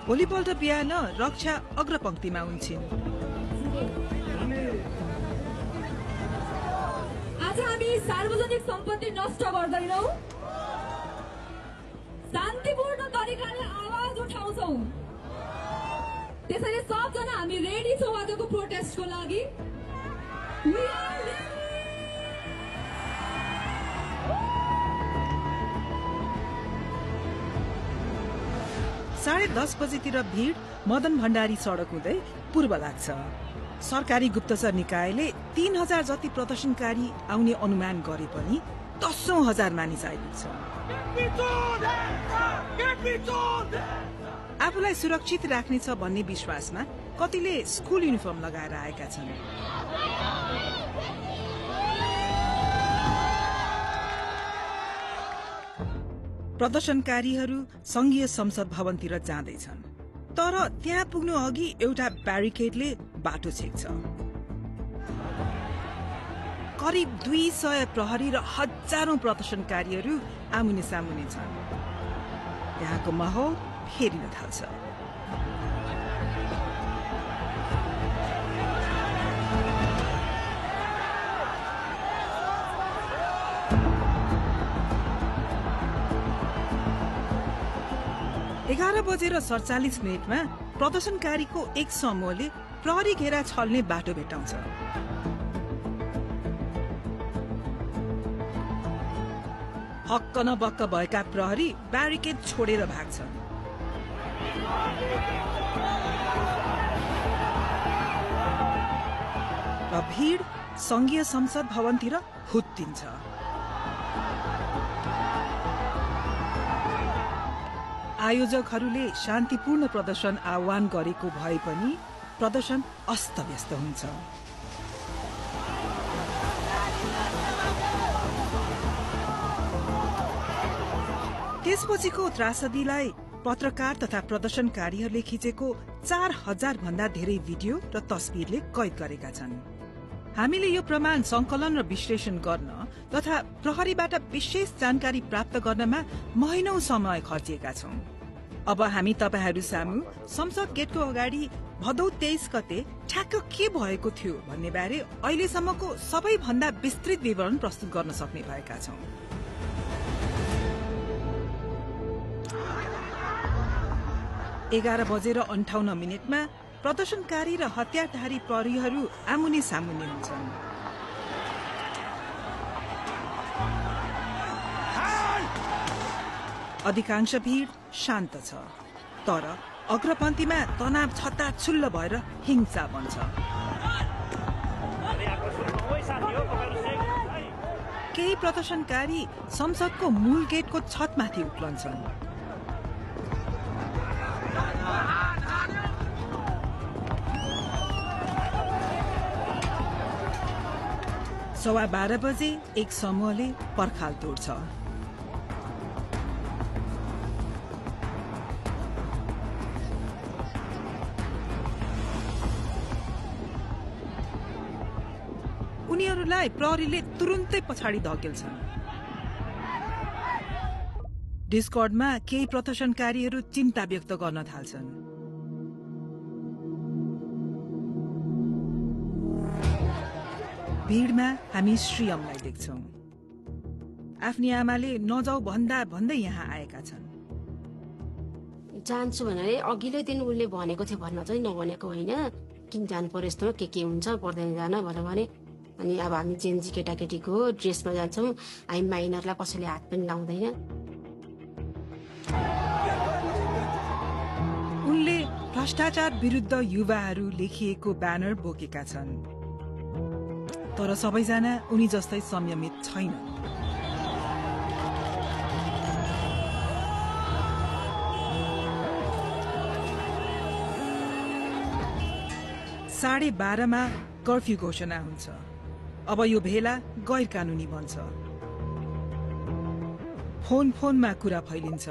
भोलिपल्ट बिहान रक्षा अग्रपंक्तिमा हुन्छन्। आज हामी सार्वजनिक सम्पत्ति नष्ट गर्दैनौं, शान्तिपूर्ण तरिकाले आवाज उठाउँछौं। त्यसैले सबजना हामी रेडी छौं आजको प्रोटेस्टको लागि। 10:30 बजेतिर भीड़ मदन भण्डारी सड़क हुँदै पूर्व लाग्छ। सरकारी गुप्तचर निकायले 3000 जति प्रदर्शनकारी आउने अनुमान गरे पनि 10,000 मानिस आइपुग्छ। आफूलाई सुरक्षित राख्नेछ भन्ने विश्वासमा कतिले स्कुल युनिफर्म लगाएर आएका छन्। प्रदर्शनकारीहरू संघीय संसद भवनतिर जाँदैछन्, तर त्यहाँ पुग्नु अघि एउटा ब्यारिकेडले बाटो छेक्छ। करिब 200 प्रहरी र हजारौं प्रदर्शनकारीहरू आमुने सामुने छन्। त्यहाँको माहौल फेरिन थाल्छ। एघार बजेर 47 मिनटमा प्रदर्शनकारीको एक समूहले प्रहरी घेरा छल्ने बाटो भेटाउँछ। हक्क न बक्क भएका प्रहरी ब्यारिकेड छोडेर भाग्छन्। र भीड़ संघीय संसद भवनतिर हुत्तिन्छ। आयोजकहरूले शान्तिपूर्ण प्रदर्शन आह्वान गरेको भए पनि प्रदर्शन अस्तव्यस्त हुन्छ। त्यसपछिको त्रासदीलाई पत्रकार तथा प्रदर्शनकारीहरूले खिचेको 4000 भन्दा धेरै भिडियो र तस्बिरले कैद गरेका छन्। हामीले यो प्रमाण संकलन र विश्लेषण गर्न तथा प्रहरीबाट विशेष जानकारी प्राप्त गर्नमा महिनौं समय खर्चिएका छौं। अब हामी तपाईहरू सामु संसद गेटको अगाडि भदौ 23 गते ठ्याक्क के भएको थियो भन्ने बारे अहिलेसम्मको सबैभन्दा विस्तृत विवरण प्रस्तुत गर्न सक्ने भएका छौं। 11:58 प्रदर्शनकारी र हतियारधारी प्रहरीहरू आमुने सामुने हुन्छन्। अधिकांश भीड़ शान्त छ, तर अग्रपन्थीमा तनाव छत्ताछुल्ल भएर हिंसा बन्छ। केही प्रदर्शनकारी संसदको मूल गेटको छतमाथि उक्लन्छन्। सवा 12 बजे एक समूहले पर्खाल तोड्छ। उनीहरूलाई प्रहरीले तुरुन्तै पछाडि धकेल्छन्। डिस्कर्डमा केही प्रदर्शनकारीहरू चिन्ता व्यक्त गर्न थाल्छन्। भीड़मा हामी श्रीयमलाई देख्छौं। आफ्नी आमाले नजाऊ भन्दा भन्दै यहाँ आएका छन्। जान्छु भनेर अघिल्लै दिन उनले भनेको थियो, भन्न चाहिँ नभनेको होइन। किन जानु पर्यो यस्तोमा के हुन्छ, पर्दैन जान भने। अनि अब हामी जेन्जी केटाकेटीको ड्रेसमा जान्छौँ, हामी माइनरलाई कसैले हात पनि लाउँदैन। उनले भ्रष्टाचार विरुद्ध युवाहरू लेखिएको ब्यानर बोकेका छन्, तर सबैजना उनी जस्तै संयमित छैनन्। 12:30 कर्फ्यू घोषणा हुन्छ। अब यो भेला गैर कानूनी बन्छ। फोनमा कुरा फैलिन्छ।